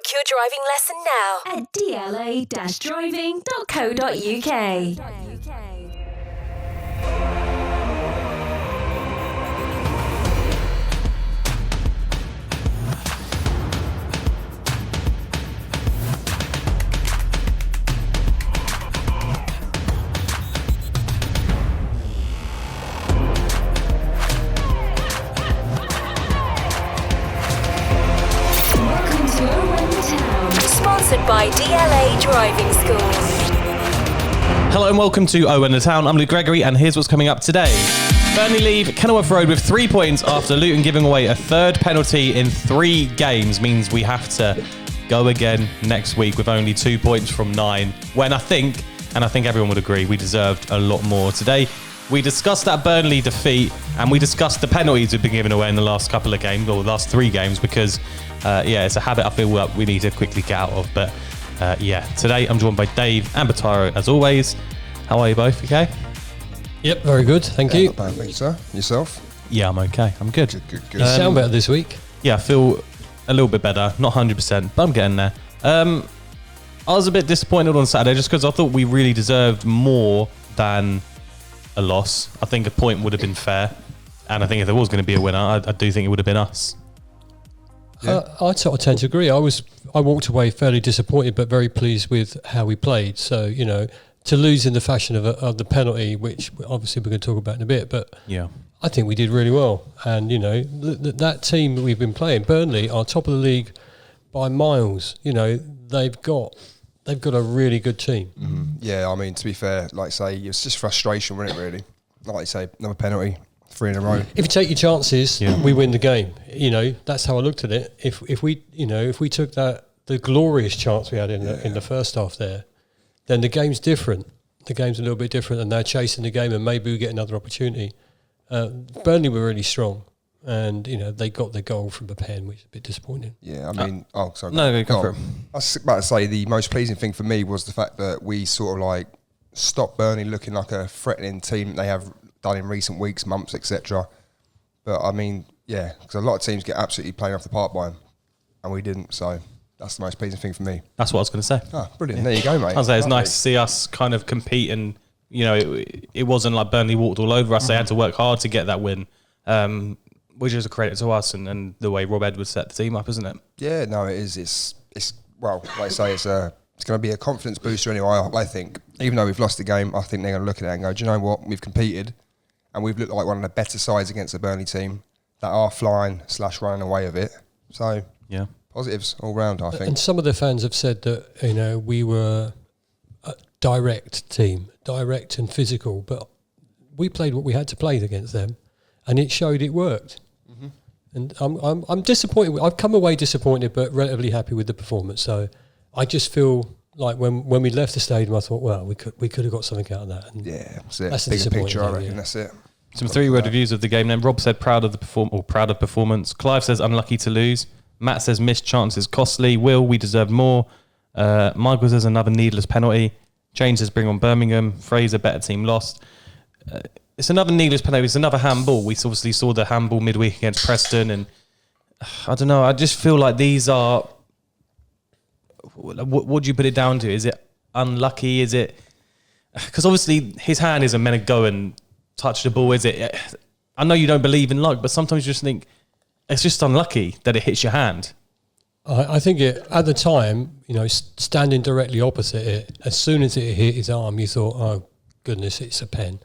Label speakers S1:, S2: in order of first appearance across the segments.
S1: Book your driving lesson now at dla-driving.co.uk. Sponsored by DLA Driving School.
S2: Hello and welcome to Oh in the Town. I'm Luke Gregory and here's what's coming up today. Burnley leave Kenilworth Road with 3 points after Luton giving away a third penalty in 3 games means we have to go again next week with only 2 points from 9 when I think everyone would agree, we deserved a lot more. Today we discussed that Burnley defeat and we discussed the penalties we've been giving away in the last couple of games, or the last 3 games, because it's a habit I feel we need to quickly get out of. But today I'm joined by Dave and Bataro as always. How are you both? Okay?
S3: Yep, very good. Thank you.
S4: Not bad, thank you, sir. Yourself?
S2: Yeah, I'm okay. I'm good.
S4: Good.
S3: You sound better this week.
S2: Yeah, I feel a little bit better. Not 100%, but I'm getting there. I was a bit disappointed on Saturday just because I thought we really deserved more than a loss. I think a point would have been fair. And I think if there was going to be a winner, I do think it would have been us.
S3: Yeah. I sort of tend to agree. I walked away fairly disappointed, but very pleased with how we played. So, to lose in the fashion of the penalty, which obviously we're going to talk about in a bit, but yeah, I think we did really well. And, that team that we've been playing, Burnley, are top of the league by miles. They've got a really good team.
S4: Mm-hmm. Yeah, I mean, to be fair, like I say, it's just frustration, wasn't it, really? Like you say, another penalty, 3 in a row.
S3: If you take your chances, we win the game. That's how I looked at it. If we took the glorious chance we had in the first half there, then the game's different. The game's a little bit different, and they're chasing the game, and maybe we get another opportunity. Burnley were really strong, and they got their goal from a pen, which is a bit disappointing.
S4: Yeah, I mean, sorry.
S2: No, go for it.
S4: I was about to say the most pleasing thing for me was the fact that we sort of stopped Burnley looking like a threatening team they have done in recent weeks, months, etc. But I mean, yeah, because a lot of teams get absolutely playing off the park by them, and we didn't. So that's the most pleasing thing for me.
S2: That's what I was going to say.
S4: Ah, brilliant. There you go, mate.
S2: I was say it's nice to see us kind of compete, and it wasn't like Burnley walked all over us. They had to work hard to get that win, which is a credit to us and the way Rob Edwards set the team up, isn't it?
S4: Yeah, no, it is. It's well, like I say, it's going to be a confidence booster anyway. I think, even though we've lost the game, I think they're going to look at it and go, do you know what? We've competed, and we've looked like one of the better sides against the Burnley team that are flying / running away with it. So
S2: yeah,
S4: positives all round, I think.
S3: And some of the fans have said that we were a direct team, direct and physical, but we played what we had to play against them, and it showed it worked. Mm-hmm. And I'm disappointed. I've come away disappointed, but relatively happy with the performance. So I just feel like when we left the stadium, I thought, well, we could have got something out of that. And
S4: yeah, that's it.
S3: That's the
S4: bigger picture, I reckon.
S3: Yeah.
S4: That's it.
S2: Some 3-word reviews of the game then. Rob said proud of performance. Clive says unlucky to lose. Matt says missed chances costly. Will, we deserved more. Michael says another needless penalty. Jane says bring on Birmingham. Fraser, better team lost. It's another needless penalty. It's another handball. We obviously saw the handball midweek against Preston, and I don't know. I just feel like these are. What do you put it down to? Is it unlucky? Is it because obviously his hand isn't meant to go and touch the ball? Is it? I know you don't believe in luck, but sometimes you just think it's just unlucky that it hits your hand.
S3: I think at the time, standing directly opposite it, as soon as it hit his arm, you thought, oh goodness, it's a pen.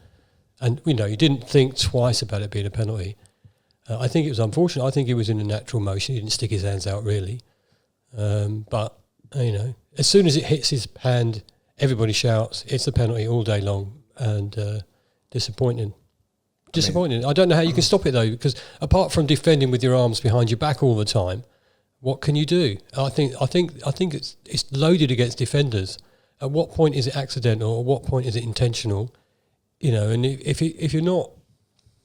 S3: And, you didn't think twice about it being a penalty. I think it was unfortunate. I think he was in a natural motion. He didn't stick his hands out, really. But, as soon as it hits his hand, everybody shouts, it's a penalty all day long. And disappointing. I don't know how you can stop it, though, because apart from defending with your arms behind your back all the time, what can you do? I think it's loaded against defenders. At what point is it accidental? Or what point is it intentional? And if you're not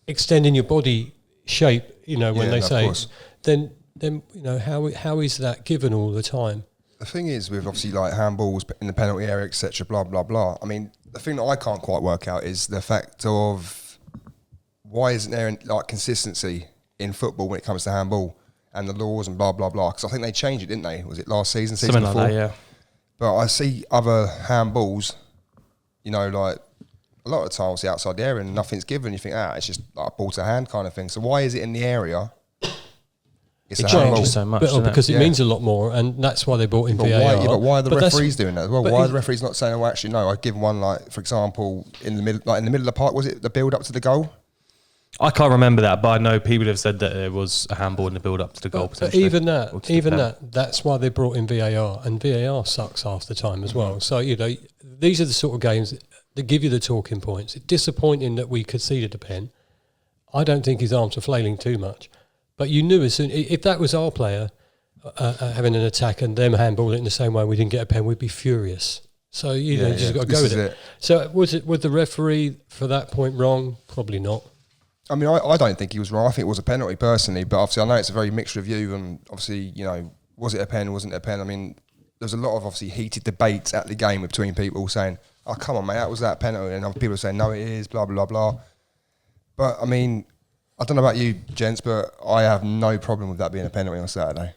S3: extending your body shape, when they say, then how is that given all the time?
S4: The thing is, with obviously handballs in the penalty area, etc., blah blah blah. I mean, the thing that I can't quite work out is the fact of why isn't there consistency in football when it comes to handball? and the laws and blah, blah, blah. Because I think they changed it, didn't they? Was it last season
S2: Something
S4: before?
S2: like that, yeah.
S4: But I see other handballs, like a lot of times outside the area and nothing's given. You think, it's just like a ball to hand kind of thing. So why is it in the area? It's
S2: It
S4: a handball.
S2: changes so much, doesn't it?
S3: because it
S4: Yeah.
S3: means a lot more, and that's why they brought in
S4: But
S3: VAR.
S4: why are the
S3: But that's-
S4: referees doing that as well?
S3: but
S4: Why are
S3: it-
S4: the referees not saying, actually, no, I'd give one, like, for example, in the middle of the park, was it the build up to the goal?
S2: I can't remember that, but I know people have said that there was a handball in the build-up to the goal.
S3: But
S2: Potentially,
S3: even
S2: or to the pen.
S3: that's why they brought in VAR, and VAR sucks half the time as well. So these are the sort of games that give you the talking points. It's disappointing that we conceded a pen. I don't think his arms were flailing too much, but you knew as soon if that was our player having an attack and them handballing it in the same way we didn't get a pen, we'd be furious. So you just got to go with it. So was the referee for that point wrong? Probably not.
S4: I mean, I don't think he was wrong. I think it was a penalty personally, but obviously I know it's a very mixed review, and obviously, was it a pen, wasn't it a pen? I mean, there's a lot of obviously heated debates at the game between people saying, oh, come on, mate, that was that penalty, and other people saying, no, it is, blah, blah, blah. But, I mean, I don't know about you, gents, but I have no problem with that being a penalty on Saturday.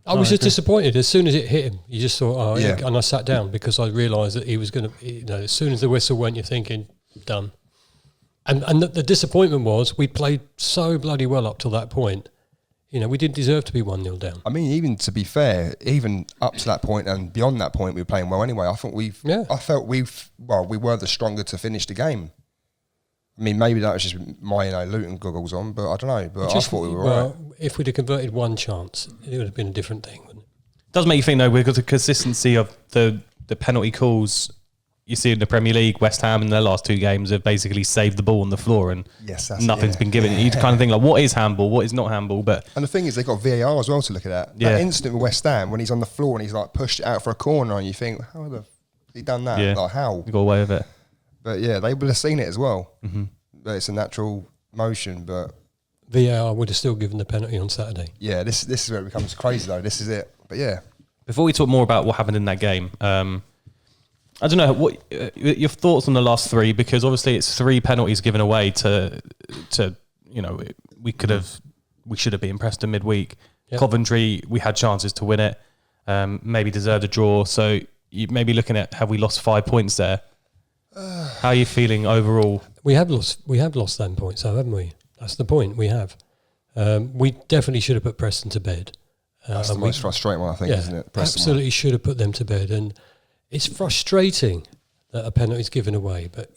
S3: I was just disappointed. As soon as it hit him, you just thought, oh,
S4: Yeah.
S3: yeah. And I sat down because I realised that he was going to, as soon as the whistle went, you're thinking, done. And the disappointment was we played so bloody well up till that point. We didn't deserve to be 1-0 down.
S4: I mean, even to be fair, even up to that point and beyond that point, we were playing well anyway. I felt we were the stronger to finish the game. I mean, maybe that was just my Luton goggles on, but I don't know. But I thought we were right.
S3: If we'd have converted one chance, it would have been a different thing, wouldn't it?
S2: Does make you think though, because the consistency of the penalty calls you see in the Premier League, West Ham in their last two games have basically saved the ball on the floor, and nothing's been given. You kind of think like, what is handball, what is not handball? But
S4: and the thing is, they got VAR as well to look at that.
S2: Yeah.
S4: That incident with West Ham when he's on the floor and he's like pushed it out for a corner, and you think, how the he done that?
S2: Yeah.
S4: Like how?
S2: you got away with it.
S4: But yeah, they would have seen it as well. Mm-hmm. But it's a natural motion. But
S3: VAR would have still given the penalty on Saturday.
S4: yeah, this is where it becomes crazy though. This is it. But yeah,
S2: Before we talk more about what happened in that game, I don't know what your thoughts on the last three, because obviously it's three penalties given away to we should have been impressed in midweek.
S3: Yep.
S2: Coventry, we had chances to win it, maybe deserved a draw. So you may be looking at, have we lost 5 points there? How are you feeling overall?
S3: We have lost them points, though, haven't we? That's the point. We have. We definitely should have put Preston to bed.
S4: that's the most frustrating one, I think, isn't it? Preston
S3: absolutely should have put them to bed, and it's frustrating that a penalty is given away. But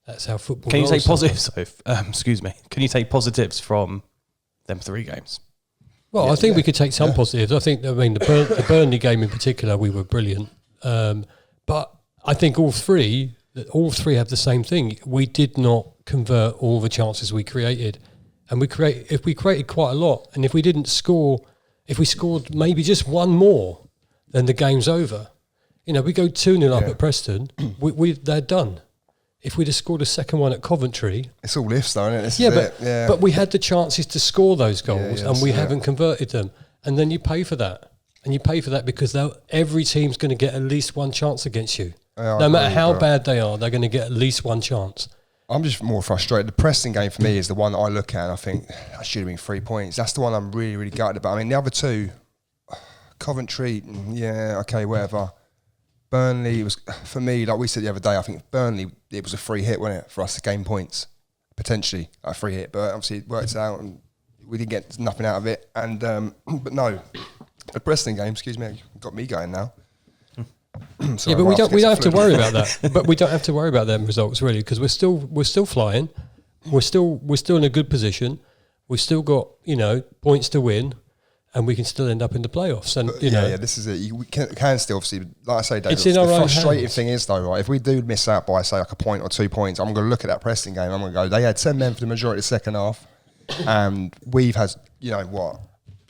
S3: that's how football.
S2: Can you take
S3: rolls
S2: positives? Excuse me. Can you take positives from them 3 games?
S3: Well, I think we could take some positives. The Burnley game in particular, we were brilliant. But I think all three have the same thing. We did not convert all the chances we created, and we created quite a lot. And if we didn't score, if we scored maybe just one more, then the game's over. We go 2-0 up at Preston, they're done. If we'd have scored a second one at Coventry,
S4: it's all ifs though, isn't it?
S3: but we had the chances to score those goals,
S4: Yeah,
S3: and we
S4: yeah.
S3: haven't converted them. And then you pay for that, because every team's going to get at least one chance against you.
S4: Yeah, I
S3: no matter
S4: agree,
S3: how
S4: but
S3: bad they are, they're going to get at least one chance.
S4: I'm just more frustrated. The Preston game for me is the one that I look at and I think that should have been 3 points. That's the one I'm really, really gutted about. I mean, the other two, Coventry, yeah, okay, whatever. Burnley was, for me, like we said the other day, I think Burnley, it was a free hit, wasn't it, for us to gain points, potentially a free hit, but obviously it worked out and we didn't get nothing out of it. And but no, the Preston game, excuse me, got me going now.
S3: Yeah, but we don't have to worry about that. But we don't have to worry about them results really, because we're still flying. We're still in a good position. We've still got points to win, and we can still end up in the playoffs. And
S4: this is it. We can still obviously, like I say, Dave,
S3: It's in
S4: the
S3: our own
S4: frustrating
S3: hands.
S4: thing is though, right? If we do miss out by say like a point or 2 points, I'm going to look at that Preston game. I'm going to go, they had 10 men for the majority of the second half, and we've had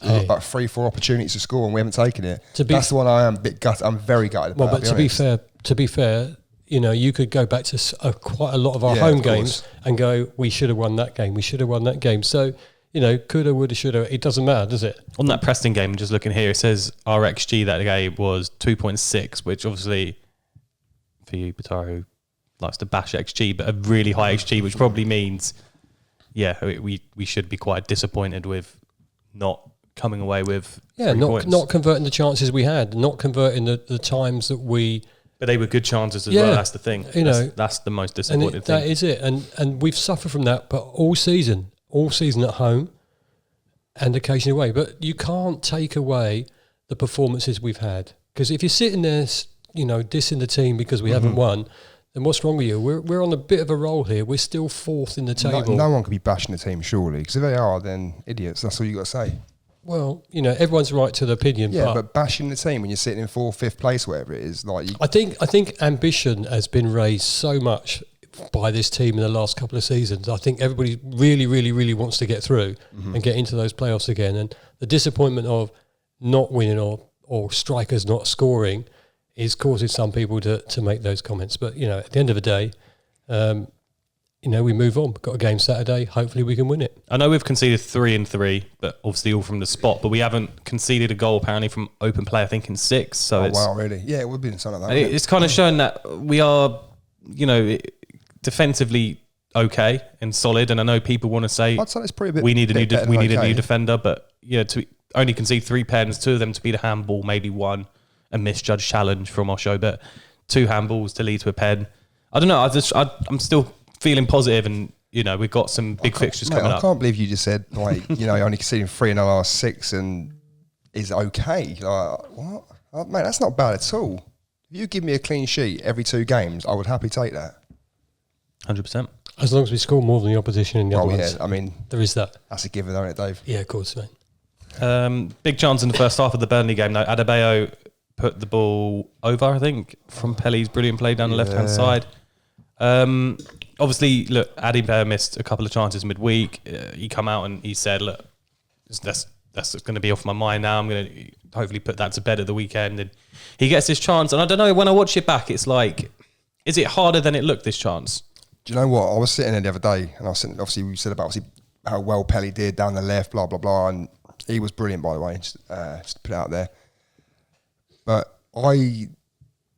S4: about 3-4 opportunities to score, and we haven't taken it. That's the one I am a bit gutted. I'm very gutted about.
S3: Well, but to be fair, you could go back to quite a lot of our home games and go, we should have won that game. We should have won that game. So, coulda, woulda, shoulda. It doesn't matter, does it?
S2: On that Preston game, just looking here, it says our XG that game was 2.6, which obviously for you, Bataru, likes to bash XG, but a really high XG, which probably means, we should be quite disappointed with not coming away with 3
S3: not
S2: points.
S3: not converting the chances we had, not converting the times that we.
S2: But they were good chances as well. That's the thing. That's the most disappointing thing.
S3: That is it, and we've suffered from that, but all season at home, and occasionally away. But you can't take away the performances we've had, because if you're sitting there, dissing the team because we haven't won, then what's wrong with you? We're on a bit of a roll here. We're still 4th in the table.
S4: No one could be bashing the team, surely, because if they are, then idiots. That's all you got to say.
S3: Well, everyone's right to their opinion.
S4: Yeah, but bashing the team when you're sitting in 4th, 5th place, whatever it is, like
S3: I think ambition has been raised so much by this team in the last couple of seasons. I think everybody really, really, really wants to get through and get into those playoffs again. And the disappointment of not winning or strikers not scoring is causing some people to make those comments. But at the end of the day, we move on. Got a game Saturday. Hopefully we can win it.
S2: I know we've conceded 3 and 3, but obviously all from the spot. But we haven't conceded a goal apparently from open play. I think in 6. So
S4: wow, really? Yeah, it would be something like that.
S2: It's kind of showing that we are, defensively okay and solid. And I know people want to say
S4: I'd say it's pretty bit.
S2: We need a new
S4: okay.
S2: defender, but to only concede 3 pens, 2 of them to be the handball, maybe 1 a misjudged challenge from Osho, but 2 handballs to lead to a pen. I don't know. I'm still feeling positive, and we've got some big fixtures coming up.
S4: I can't believe you just said only conceding 3 in the last 6 and is okay. Like, what? Oh, mate, that's not bad at all. If you give me a clean sheet every 2 games, I would happily take that.
S2: 100%.
S3: As long as we score more than the opposition in the other ones.
S4: Yeah, I mean,
S3: there is that.
S4: That's a given, isn't it, Dave?
S3: Yeah, of course, mate.
S2: Big chance in the first half of the Burnley game, though. Adebayo put the ball over, I think, from Pelly's brilliant play down the left-hand side. Obviously, look, Adebayo missed a couple of chances midweek. He come out and he said, look, that's going to be off my mind now. I'm going to hopefully put that to bed at the weekend. And he gets his chance. And I don't know, when I watch it back, it's like, is it harder than it looked, this chance?
S4: Do you know what? I was sitting there the other day, and obviously we said about how well Pelly did down the left, blah, blah, blah. And he was brilliant, by the way, just to put it out there. But I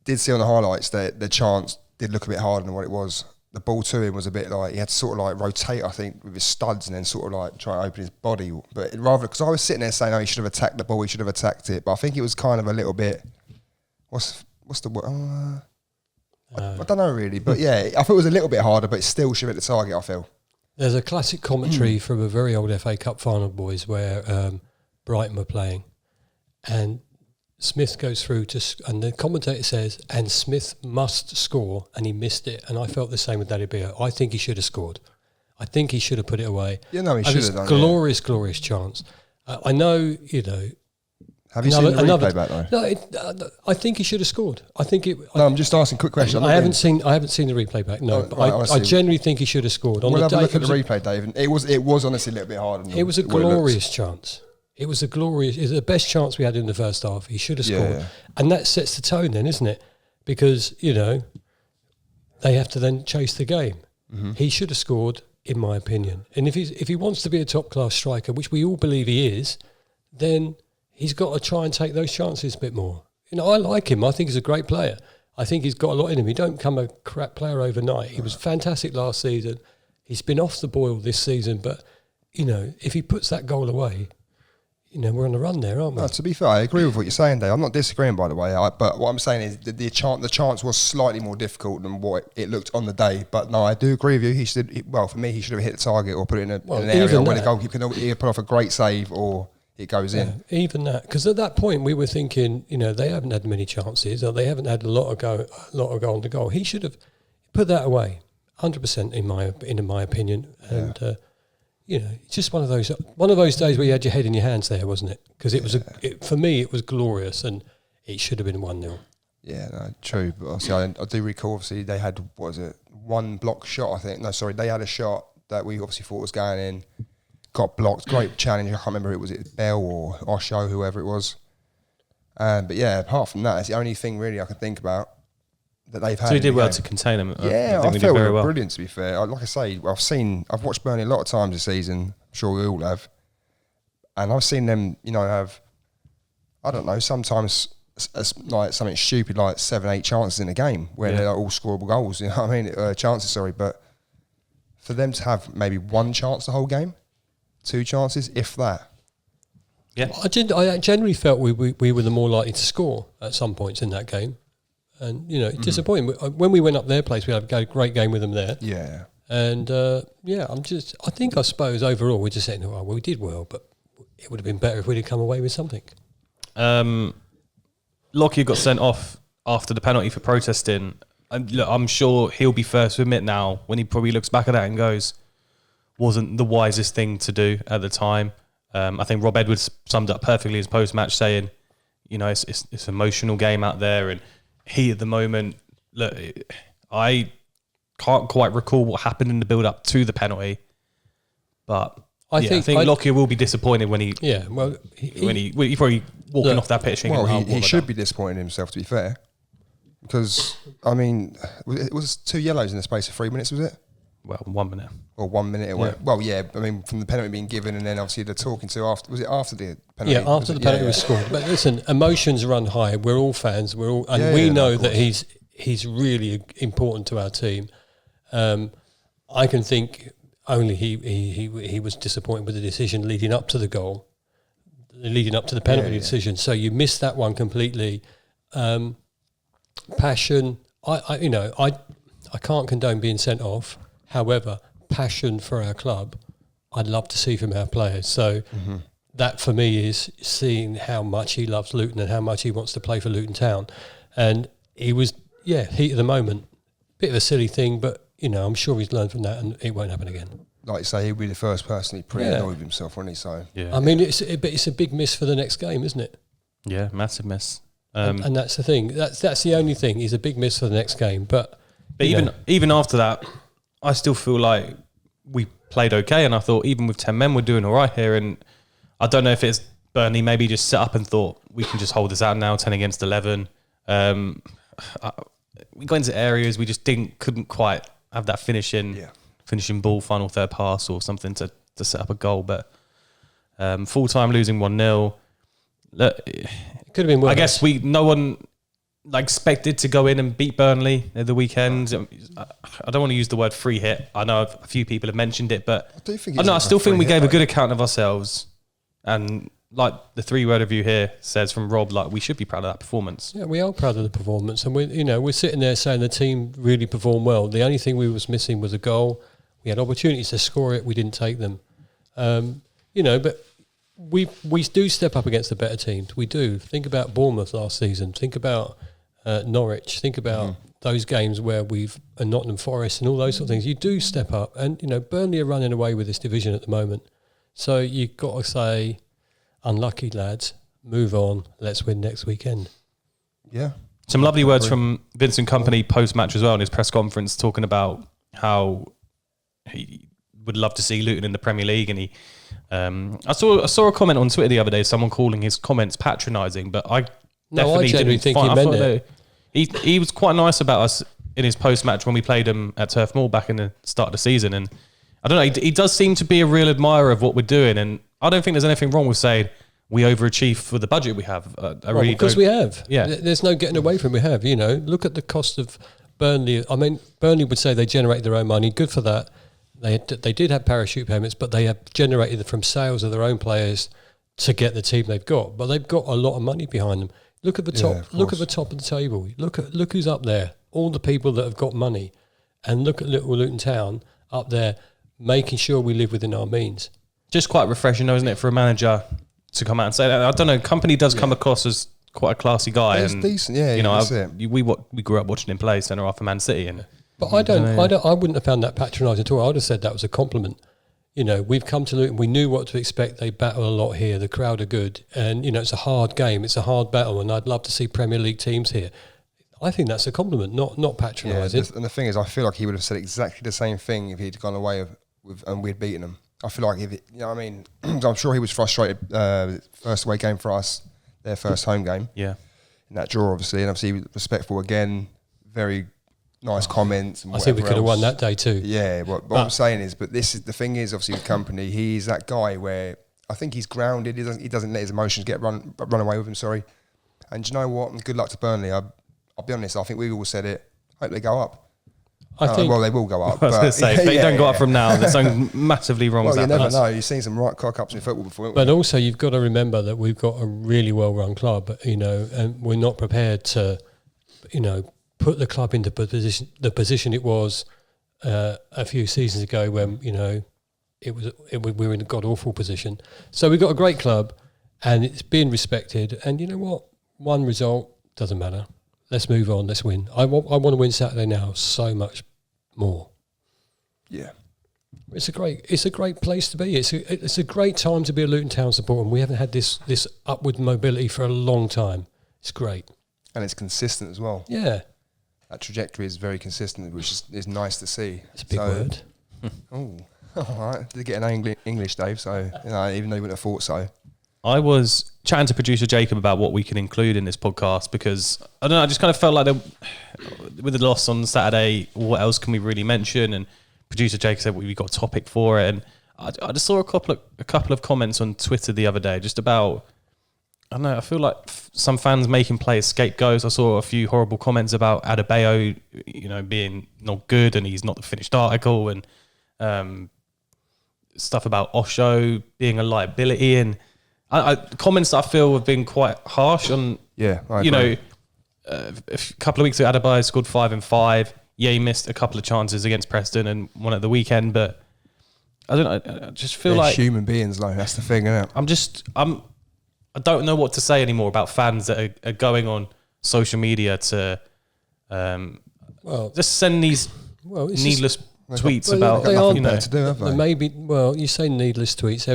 S4: did see on the highlights that the chance did look a bit harder than what it was. The ball to him was a bit like, he had to sort of like rotate, I think, with his studs and then sort of like try and open his body. But rather, because I was sitting there saying, oh, he should have attacked the ball, he should have attacked it. But I think it was kind of a little bit, what's the word? I don't know really. But yeah, I thought it was a little bit harder, but it still should have hit the target, I feel.
S3: There's a classic commentary from a very old FA Cup final, boys, where Brighton were playing. And Smith goes through and the commentator says, and Smith must score, and he missed it. And I felt the same with Adebayo. I think he should have scored. I think he should have put it away.
S4: Yeah, no, he should have done.
S3: Glorious chance. I know,
S4: Have you seen the replay back though?
S3: No, I think he should have scored. I think it.
S4: No, I'm just asking a quick question.
S3: I haven't seen the replay back. No, but I genuinely think he should have scored.
S4: We'll have a look at the replay, Dave. And it was honestly a little bit harder.
S3: It was a glorious chance. It was the best chance we had in the first half. He should have scored. And that sets the tone then, isn't it? Because, they have to then chase the game. Mm-hmm. He should have scored, in my opinion. And if he wants to be a top-class striker, which we all believe he is, then he's got to try and take those chances a bit more. I like him. I think he's a great player. I think he's got a lot in him. He don't become a crap player overnight. He was fantastic last season. He's been off the boil this season, but, if he puts that goal away, we're on the run there, aren't we?
S4: No, to be fair, I agree with what you're saying, Dave. I'm not disagreeing, by the way. But what I'm saying is the chance was slightly more difficult than what it looked on the day. But no, I do agree with you. For me, he should have hit the target or put it in an area where the goalkeeper can either put off a great save or it goes in.
S3: Even that, because at that point we were thinking, they haven't had many chances, or they haven't had a lot of goal on the goal. He should have put that away, 100% in my opinion, and. It's just one of those days where you had your head in your hands there, wasn't it? Because for me, it was glorious, and it should have been 1-0.
S4: Yeah, no, true. But obviously, I do recall. Obviously, they had one block shot. I think they had a shot that we obviously thought was going in, got blocked. Great challenge. I can't remember was it Bell or Osho, whoever it was. But yeah, apart from that, it's the only thing really I can think about that they've had.
S2: So he did well to contain them.
S4: Yeah, I felt we were brilliant, to be fair. Like I say, I've watched Burnley a lot of times this season. I'm sure we all have. And I've seen them, have, I don't know, sometimes like something stupid like 7-8 chances in a game where they're all scoreable goals, chances, sorry. But for them to have maybe one chance the whole game, 2 chances, if that,
S2: Yeah.
S3: I generally felt we were the more likely to score at some points in that game. And, it's disappointing. When we went up their place, we had a great game with them there.
S4: Yeah.
S3: And, I suppose overall we're just saying, well, we did well, but it would have been better if we'd have come away with something.
S2: Lockyer got sent off after the penalty for protesting. And look, I'm sure he'll be first to admit now when he probably looks back at that and goes, wasn't the wisest thing to do at the time. I think Rob Edwards summed up perfectly his post-match saying, it's an emotional game out there and he at the moment, look, I can't quite recall what happened in the build-up to the penalty, but I think Lockyer will be disappointed when he probably walking off that pitch.
S4: Well, he should be disappointed in himself, to be fair, because it was 2 yellows in the space of 3 minutes, was it?
S2: Well, 1 minute.
S4: Or 1 minute.
S2: Yeah.
S4: Well, yeah. From the penalty being given, and then obviously the talking to after. Was it after the penalty?
S3: Yeah, after the penalty was scored. But listen, emotions run high. We're all fans. We know that he's really important to our team. I can think only he was disappointed with the decision leading up to the goal, leading up to the penalty decision. So you missed that one completely. Passion. I can't condone being sent off. However, passion for our club, I'd love to see from our players. So that for me is seeing how much he loves Luton and how much he wants to play for Luton Town. And he was, heat of the moment. Bit of a silly thing, but, I'm sure he's learned from that and it won't happen again.
S4: Like you say, he'll be the first person he'd pretty annoyed with himself, wouldn't he? So,
S2: yeah.
S3: I mean, it's a big miss for the next game, isn't it?
S2: Yeah, massive miss.
S3: And that's the thing. That's the only thing. He's a big miss for the next game. But
S2: even after that, I still feel like we played okay, and I thought even with 10 men, we're doing all right here. And I don't know if it's Burnley maybe just set up and thought we can just hold this out now, 10 against 11. We got into areas we just couldn't quite have that finishing ball, final third pass or something to set up a goal. But full time losing 1-0. Look, it
S3: could have been worse.
S2: I guess no one expected to go in and beat Burnley at the weekend. I don't want to use the word free hit. I know a few people have mentioned it, but I still think we gave a good account of ourselves. And like the 3-word review here says from Rob, we should be proud of that performance.
S3: Yeah, we are proud of the performance, and we're sitting there saying the team really performed well. The only thing we was missing was a goal. We had opportunities to score it, we didn't take them. But we do step up against the better teams. We do. Think about Bournemouth last season. Think about Norwich. Think about those games where Nottingham Forest and all those sort of things. You do step up, and Burnley are running away with this division at the moment. So you've got to say, unlucky lads, move on. Let's win next weekend.
S4: Yeah.
S2: Some lovely words from Vincent Kompany post-match as well in his press conference, talking about how he would love to see Luton in the Premier League, and he. I saw a comment on Twitter the other day, someone calling his comments patronising, but I
S3: genuinely think he meant it.
S2: He was quite nice about us in his post-match when we played him at Turf Moor back in the start of the season, and I don't know, he does seem to be a real admirer of what we're doing, and I don't think there's anything wrong with saying we overachieved for the budget we have.
S3: Because we have.
S2: Yeah.
S3: There's no getting away from it. We have. Look at the cost of Burnley. I mean, Burnley would say they generate their own money. Good for that. They did have parachute payments, but they have generated from sales of their own players to get the team they've got. But they've got a lot of money behind them. Look at the top. Look at the top of the table. Look who's up there. All the people that have got money, and look at little Luton Town up there, making sure we live within our means.
S2: Just quite refreshing, though, isn't it, for a manager to come out and say that? I don't know. Kompany does come across as quite a classy guy.
S4: He's decent. Yeah, that's it.
S2: We grew up watching him play centre half for Man City, and.
S3: But I wouldn't have found that patronising at all. I would have said that was a compliment. We've come to Luton, we knew what to expect. They battle a lot here. The crowd are good. And, it's a hard game. It's a hard battle. And I'd love to see Premier League teams here. I think that's a compliment, not patronising.
S4: Yeah, and the thing is, I feel like he would have said exactly the same thing if he'd gone away with and we'd beaten him. I feel like I'm sure he was frustrated. First away game for us, their first home game.
S2: Yeah.
S4: In that draw, obviously. And obviously, he was respectful again, very nice comments. And
S3: I think we could have won that day too.
S4: Yeah, what I'm saying is, but this is the thing is, obviously with Kompany, he's that guy where I think he's grounded. He doesn't let his emotions run away with him. Sorry. And do you know what? Good luck to Burnley. I'll be honest. I think we all said it. Hope they go up.
S3: I think.
S4: Well, they will go up.
S2: I was going to say, if they don't go up from now, there's something massively wrong
S4: Well,
S2: with
S4: you
S2: that.
S4: never know. You've seen some right cock-ups in football before, haven't
S3: But
S4: you?
S3: also, you've got to remember that we've got a really well-run club, and we're not prepared to, put the club into the position it was a few seasons ago when we were in a god awful position. So we've got a great club, and it's being respected. And you know what? One result doesn't matter. Let's move on. Let's win. I want to win Saturday now so much more.
S4: Yeah.
S3: It's a great place to be. It's a great time to be a Luton Town supporter. And we haven't had this upward mobility for a long time. It's great.
S4: And it's consistent as well.
S3: Yeah.
S4: That trajectory is very consistent, which is nice to see.
S3: It's a big word.
S4: Oh, all right. Did get an English, Dave, so even though you wouldn't have thought so.
S2: I was chatting to producer Jacob about what we can include in this podcast because, I don't know, I just kind of felt like with the loss on Saturday, what else can we really mention? And producer Jacob said we got a topic for it. And I just saw a couple of comments on Twitter the other day just about, I don't know, I feel like some fans making players scapegoats. I saw a few horrible comments about Adebayo, being not good and he's not the finished article, and stuff about Osho being a liability, and comments that I feel have been quite harsh on.
S4: Yeah, I agree.
S2: A couple of weeks ago, Adebayo scored 5 and 5. Yeah, he missed a couple of chances against Preston and one at the weekend, but I don't know. I just feel like
S4: human beings, though. That's the thing, isn't it?
S2: I don't know what to say anymore about fans that are going on social media to just send these needless tweets about.
S4: They are better to do, have they?
S3: Maybe. Well, you say needless tweets.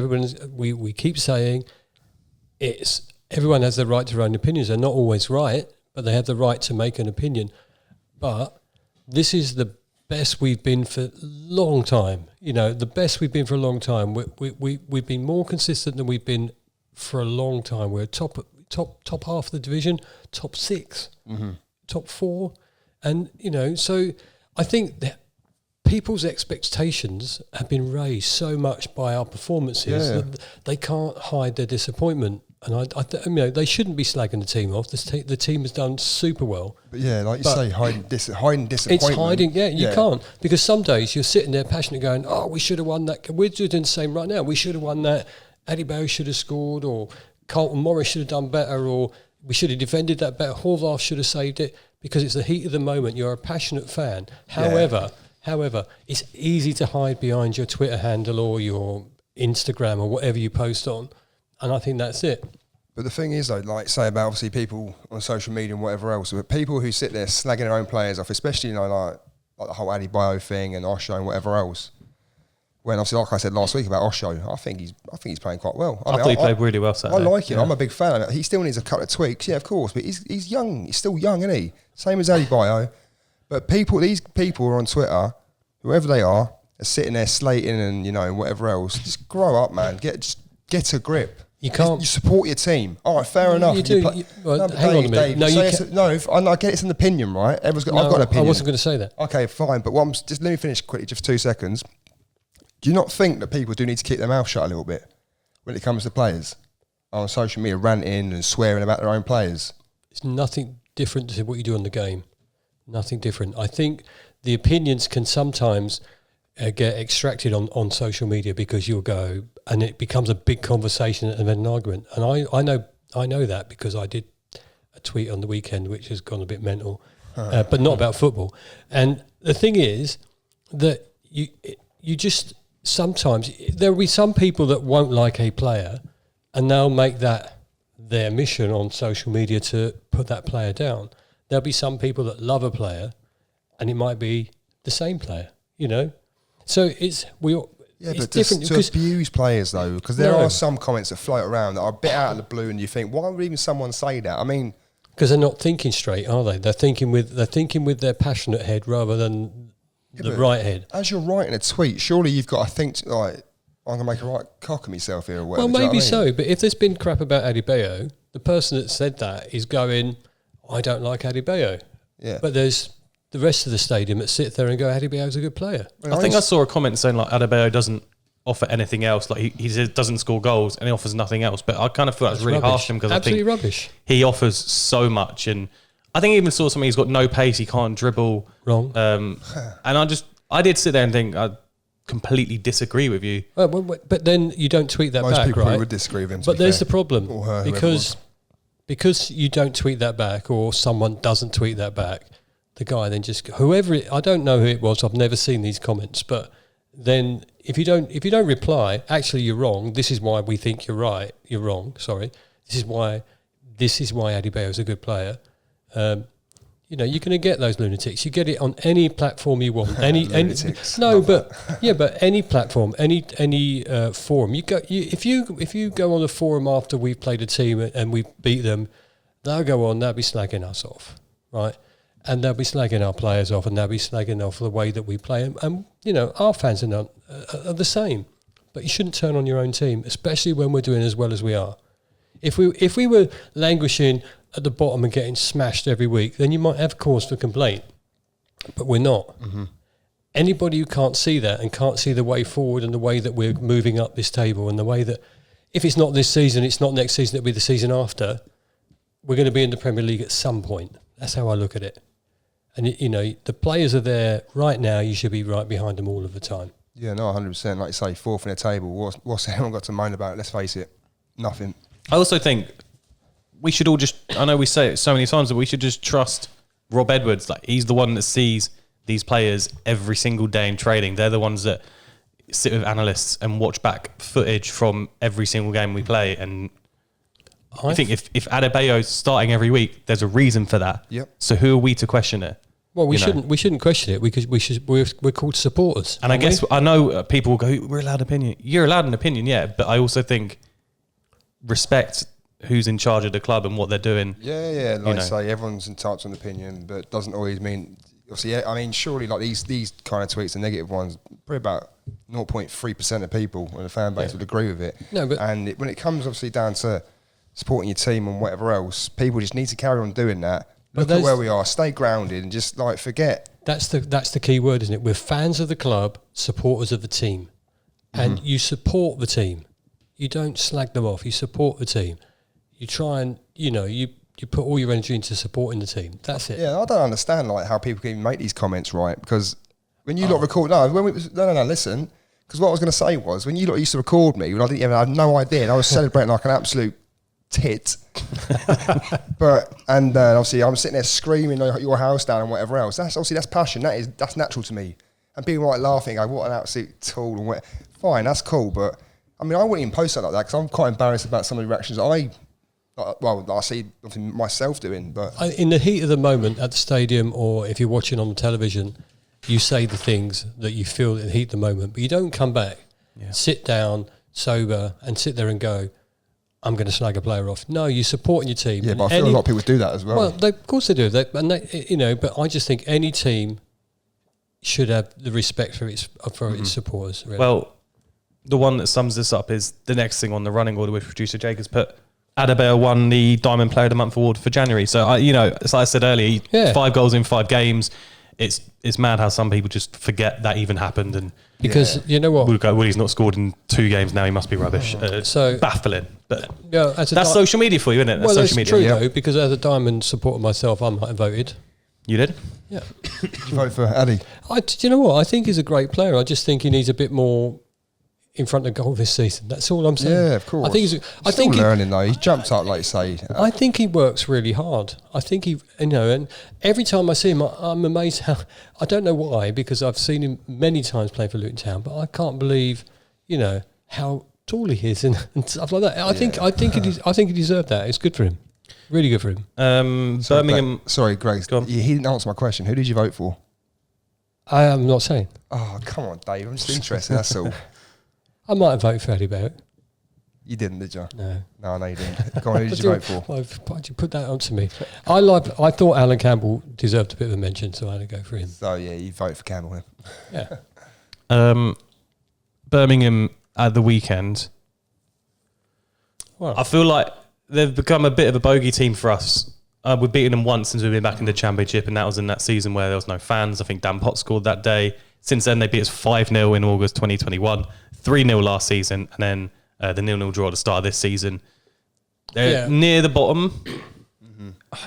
S3: We keep saying everyone has the right to their own opinions. They're not always right, but they have the right to make an opinion. But this is the best we've been for a long time. The best we've been for a long time. We've been more consistent than we've been for a long time. We're top half of the division, top 6, top 4, and so I think that people's expectations have been raised so much by our performances that they can't hide their disappointment. And they shouldn't be slagging the team off. The team has done super well.
S4: But yeah, like you say, hiding disappointment.
S3: It's hiding. Yeah, you can't, because some days you're sitting there passionate, going, "Oh, we should have won that." We're doing the same right now. We should have won that. Adebayo should have scored, or Carlton Morris should have done better, or we should have defended that better. Horvath should have saved it, because it's the heat of the moment. You're a passionate fan. However, it's easy to hide behind your Twitter handle or your Instagram or whatever you post on. And I think that's it.
S4: But the thing is, though, like say about obviously people on social media and whatever else, but people who sit there slagging their own players off, especially like the whole Adebayo thing and Osho and whatever else. When obviously, like I said last week about Osho, I think he's playing quite well.
S2: I thought he played really well Saturday.
S4: I like him. Yeah. I'm a big fan of it. He still needs a couple of tweaks, yeah, of course, but he's young. He's still young, isn't he? Same as Adebayo. But these people are on Twitter, whoever they are sitting there slating and whatever else. Just grow up, man. Get a grip.
S3: You can't.
S4: You support your team. All right, fair enough.
S3: You do. Hang on a minute.
S4: I get it's an opinion, right? I've got an opinion.
S3: I wasn't going to say that.
S4: Okay, fine. But just let me finish quickly, just 2 seconds. Do you not think that people do need to keep their mouth shut a little bit when it comes to players on social media, ranting and swearing about their own players?
S3: It's nothing different to what you do on the game. Nothing different. I think the opinions can sometimes get extracted on social media, because you'll go and it becomes a big conversation and then an argument. And I know that because I did a tweet on the weekend which has gone a bit mental, but not about football. And the thing is that you just sometimes there will be some people that won't like a player, and they'll make that their mission on social media to put that player down. There'll be some people that love a player, and it might be the same player, So it's different
S4: to abuse players though, because there are some comments that float around that are a bit out of the blue, and you think, why would even someone say that? I mean,
S3: because they're not thinking straight, are they? They're thinking with their passionate head rather than the right head.
S4: As you're writing a tweet, surely you've got to think like, I'm gonna make a right cock of myself here or whatever.
S3: Well, maybe so, but if there's been crap about Adebayo, the person that said that is going, I don't like Adebayo. Yeah. But there's the rest of the stadium that sit there and go, Adebayo's a good player.
S2: I think I saw a comment saying like Adebayo doesn't offer anything else. Like he doesn't score goals and he offers nothing else. But I kind of feel that's really harsh on him, because I think
S3: rubbish.
S2: He offers so much, and I think he even saw something. He's got no pace. He can't dribble.
S3: Wrong.
S2: And I did sit there and think I completely disagree with you.
S3: But then you don't tweet that
S4: Most
S3: back,
S4: people
S3: right?
S4: would disagree with him.
S3: But there's the problem
S4: Or her, whoever it
S3: because you don't tweet that back, or someone doesn't tweet that back. The guy then just I don't know who it was. I've never seen these comments, but then if you don't reply, actually you're wrong. This is why we think you're right. You're wrong. Sorry. This is why Adebayo is a good player. You're going to get those lunatics. You get it on any platform you want.
S4: Lunatics.
S3: But any platform, any forum. If you go on a forum after we've played a team and we beat them, they'll be slagging us off, right? And they'll be slagging our players off, and they'll be slagging off the way that we play. And our fans are the same. But you shouldn't turn on your own team, especially when we're doing as well as we are. If we were languishing at the bottom and getting smashed every week, then you might have cause for complaint. But we're not. Mm-hmm. Anybody who can't see that and can't see the way forward and the way that we're moving up this table and the way that if it's not this season, it's not next season, it'll be the season after, we're going to be in the Premier League at some point. That's how I look at it. And, the players are there right now. You should be right behind them all of the time.
S4: Yeah, no, 100%. Like you say, fourth in the table. What's anyone got to moan about? Let's face it, nothing.
S2: I also think we should all I know we say it so many times, but we should just trust Rob Edwards. Like, he's the one that sees these players every single day in training. They're the ones that sit with analysts and watch back footage from every single game we play. And I think if Adebayo's starting every week, there's a reason for that.
S4: Yep.
S2: So who are we to question it?
S3: Well, we shouldn't question it because we're called supporters.
S2: And I guess I know people will go, we're allowed opinion. You're allowed an opinion, yeah, but I also think respect who's in charge of the club and what they're doing.
S4: Yeah. Like I say, everyone's entitled to an opinion, but it doesn't always mean. Obviously, I mean, surely like these kind of tweets, the negative ones, probably about 0.3% of people in the fan base would agree with it.
S3: No, but
S4: when it comes obviously down to supporting your team and whatever else, people just need to carry on doing that. Look at where we are, stay grounded, and just like forget.
S3: That's the key word, isn't it? We're fans of the club, supporters of the team, and you support the team. You don't slag them off. You support the team. You try and you put all your energy into supporting the team. That's it.
S4: Yeah, I don't understand like how people can even make these comments, right? Because when you lot record, listen. Because what I was going to say was when you lot used to record me, when I didn't even have no idea, and I was celebrating like an absolute tit. And obviously I'm sitting there screaming your house down and whatever else. That's passion. That's natural to me. And people might laughing, go, what an absolute tool and what. Fine, that's cool, but I mean I wouldn't even post something like that because I'm quite embarrassed about some of the reactions I see myself doing. But
S3: in the heat of the moment at the stadium, or if you're watching on the television, you say the things that you feel in the heat of the moment, but you don't come back, sit down, sober, and sit there and go, I'm going to slag a player off. No, you're supporting your team.
S4: Yeah, but I feel a lot of people do that as well.
S3: Well, of course they do. But I just think any team should have the respect for its supporters. Really.
S2: Well, the one that sums this up is the next thing on the running order, which producer Jake has put. Adebayo won the Diamond Player of the Month award for January. So, as I said earlier, 5 goals in 5 games. It's mad how some people just forget that even happened. And
S3: because you know what?
S2: We'll go, well, he's not scored in 2 games now. He must be rubbish. So baffling. But that's social media for you, isn't it? That's social media.
S3: True though, because as a Diamond supporter myself, I might have voted.
S2: You did?
S3: Yeah.
S4: Did you vote for Addy?
S3: Do you know what? I think he's a great player. I just think he needs a bit more in front of goal this season. That's all I'm saying.
S4: Yeah, of course. I think he's learning though. He's jumped up, like you say.
S3: I think he works really hard. I think and every time I see him, I'm amazed how. I don't know why, because I've seen him many times play for Luton Town, but I can't believe, how tall he is and stuff like that. I think he deserved that. It's good for him. Really good for him.
S2: Birmingham.
S4: Sorry, Greg. He didn't answer my question. Who did you vote for?
S3: I am not saying.
S4: Oh, come on, Dave. I'm just interested. That's all.
S3: I might have voted for Adebayo.
S4: You didn't, did you?
S3: No,
S4: you didn't. Go on, who did you vote for?
S3: Why'd you put that onto me? I thought Alan Campbell deserved a bit of a mention, so I had to go for him.
S4: So yeah, you vote for Campbell.
S3: Yeah.
S2: Birmingham at the weekend.
S3: Well,
S2: I feel like they've become a bit of a bogey team for us. We've beaten them once since we've been back in the Championship, and that was in that season where there was no fans. I think Dan Potts scored that day. Since then, they beat us 5-0 in August 2021, 3-0 last season, and then the 0-0 draw at the start of this season. They're near the bottom.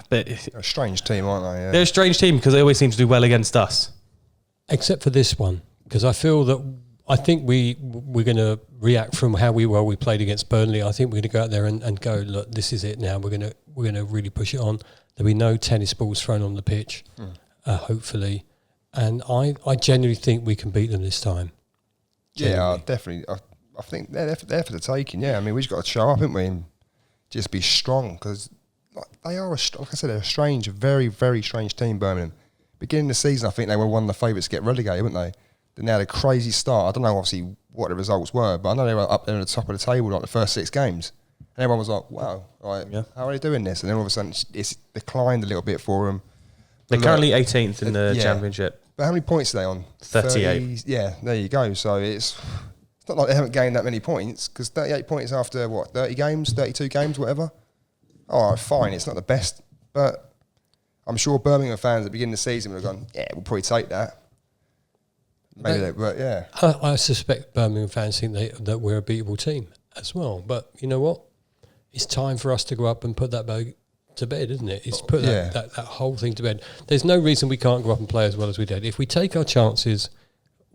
S2: But
S4: They're a strange team, aren't they? Yeah.
S2: they're a strange team because they always seem to do well against us.
S3: Except for this one, because I think we're going to react from how we played against Burnley. I think we're going to go out there and go, look, this is it now. We're going to really push it on. There'll be no tennis balls thrown on the pitch, hopefully. And I genuinely think we can beat them this time.
S4: Yeah, definitely. I think they're for the taking. Yeah, I mean, we've just got to show up, haven't we, and just be strong because they are, like I said, they're a very, very strange team, Birmingham. Beginning of the season, I think they were one of the favourites to get relegated, weren't they? Then they had a crazy start. I don't know, obviously, what the results were, but I know they were up there at the top of the table like the first 6 games. And everyone was like, wow, how are they doing this? And then all of a sudden, it's declined a little bit for them.
S2: They're currently 18th in the Championship.
S4: But how many points are they on?
S2: 38.
S4: Yeah, there you go. So it's not like they haven't gained that many points, because 38 points after, 30 games, 32 games, whatever? All right, fine, it's not the best, but I'm sure Birmingham fans at the beginning of the season would have gone, yeah, we'll probably take that. Maybe but yeah.
S3: I suspect Birmingham fans think that we're a beatable team as well. But you know what? It's time for us to go up and put that to bed, isn't it? It's put that whole thing to bed. There's no reason we can't go up and play as well as we did. If we take our chances,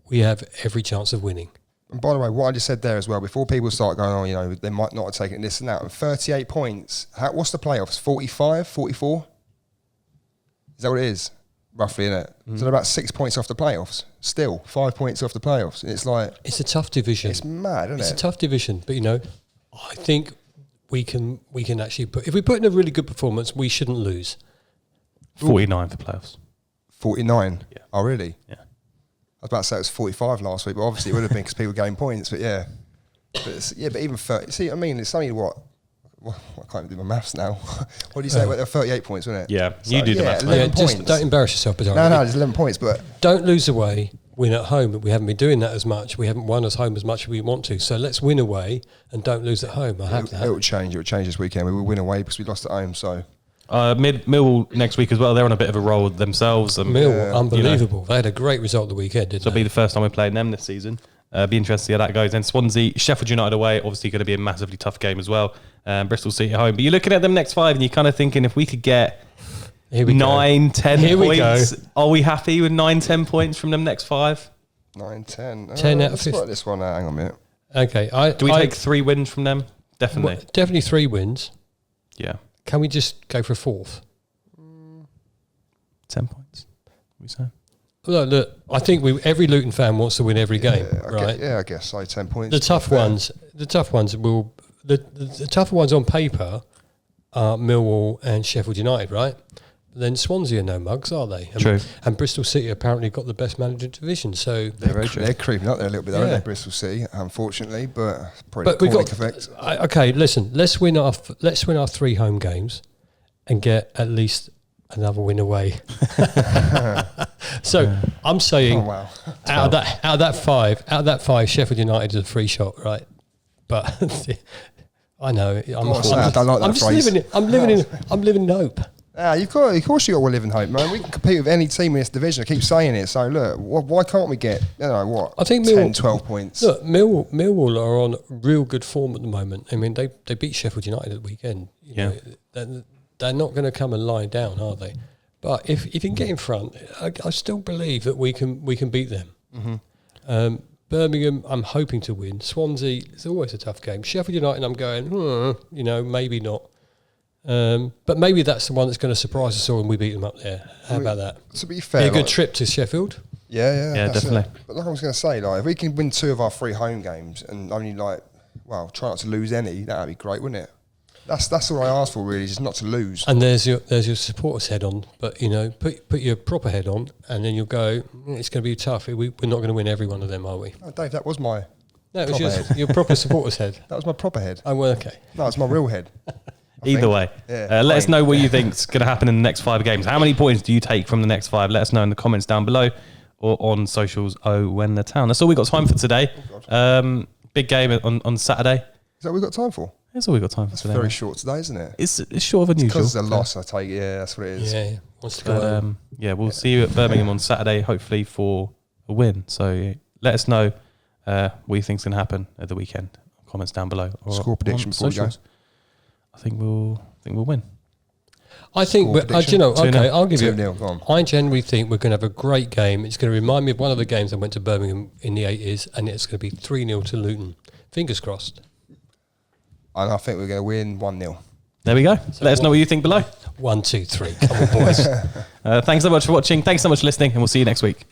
S3: we have every chance of winning.
S4: And by the way, what I just said there as well, before people start going, they might not have taken this and that, 38 points, what's the playoffs? 45, 44? Is that what it is? Roughly, isn't it? So they're about 6 points off the playoffs. Still, 5 points off the playoffs. And it's like...
S3: It's a tough division.
S4: It's mad, isn't it?
S3: It's a tough division. But, I think we can actually put... If we put in a really good performance, we shouldn't lose.
S2: 49 for playoffs.
S4: 49?
S2: Yeah.
S4: Oh, really?
S2: Yeah.
S4: I was about to say it was 45 last week, but obviously it would have been because people gained points. But yeah. But even 30... See, I mean, it's only what... Well, I can't even do my maths now. What do you say? Well, they're 38 points, wasn't it?
S2: Yeah, you do the maths.
S4: 11 points.
S3: Just don't embarrass yourself. But
S4: No, it's 11 points, but...
S3: Don't lose away, win at home. We haven't been doing that as much. We haven't won at home as much as we want to. So let's win away and don't lose at home.
S4: It will change. It will change this weekend. We will win away because we lost at home, so...
S2: Millwall next week as well. They're on a bit of a roll themselves. And,
S3: Millwall, unbelievable. They had a great result the weekend, didn't
S2: So it'll be the first time we're playing them this season. Be interested to see how that goes. And Swansea, Sheffield United away, obviously going to be a massively tough game as well. Bristol City at home. But you're looking at them next 5 and you're kind of thinking if we could get 9, 10 points, are we happy with 9, 10 points from them next 5?
S4: 9, 10.
S3: 10 out of
S4: let's
S3: 50.
S4: work this one out. Hang on a minute.
S3: Okay.
S2: Do we take 3 wins from them? Definitely.
S3: Definitely 3 wins.
S2: Yeah.
S3: Can we just go for a 4th?
S2: 10 points. What are we saying?
S3: Look, I think every Luton fan wants to win every game, right?
S4: I guess so. 10 points.
S3: The tough ones will the tougher ones on paper are Millwall and Sheffield United, right? But then Swansea are no mugs, are they?
S2: True.
S3: And Bristol City apparently got the best manager division, so
S4: They're creeping up there a little bit, aren't they, Bristol City? Unfortunately, but probably
S3: but we got
S4: effect.
S3: Okay. Listen, let's win our 3 home games and get at least another win away. So I'm saying, out of that five, Sheffield United is a free shot, right? But I know
S4: I don't like that
S3: I'm just
S4: phrase.
S3: I'm living in hope.
S4: Of course you got to live in hope, man. We can compete with any team in this division. I keep saying it. So look, why can't we get
S3: I think
S4: 10, 12 points?
S3: Look, Millwall are on real good form at the moment. I mean, they beat Sheffield United at the weekend. You know, they're not going to come and lie down, are they? But if you can get in front, I still believe that we can beat them. Mm-hmm. Birmingham, I'm hoping to win. Swansea, it's always a tough game. Sheffield United, I'm going, maybe not. But maybe that's the one that's going to surprise us all and we beat them up there. How about that?
S4: To be fair,
S3: be a good trip to Sheffield.
S2: Yeah, definitely.
S4: But like I was going to say, if we can win 2 of our 3 home games and only try not to lose any, that'd be great, wouldn't it? That's all I ask for, really, just not to lose.
S3: And there's your supporters' head on, but put your proper head on, and then you'll go. It's going to be tough. We're not going to win every one of them, are we?
S4: Oh, Dave, that was my.
S3: No, it was your proper supporters' head.
S4: That was my proper head.
S3: Oh, well, okay.
S4: No, it's my real head.
S2: Either way, let us know what you think's going to happen in the next 5 games. How many points do you take from the next 5? Let us know in the comments down below or on socials. When the town. That's all we got time for today. Big game on Saturday.
S4: Is that what we've got time for?
S2: That's all we've got time for
S4: That's
S2: today.
S4: Very short today, isn't it?
S2: It's shorter than usual.
S4: Because it's a loss, I take it. Yeah, that's what it is.
S3: Yeah, wants to go home.
S2: We'll see you at Birmingham on Saturday, hopefully for a win. So let us know what you think's going to happen at the weekend. Comments down below. Or
S4: Score prediction before we go.
S2: I think we'll win.
S3: I think,
S4: Score prediction?
S3: okay, I'll give you.
S4: 2-0, go on.
S3: I generally think we're going to have a great game. It's going to remind me of one of the games I went to Birmingham in the 80s, and it's going to be 3-0 to Luton. Fingers crossed.
S4: And I think we're going to win 1-0.
S2: There we go. Let us know what you think below.
S3: 1, 2, 3. Come on, boys.
S2: Thanks so much for watching. Thanks so much for listening, and we'll see you next week.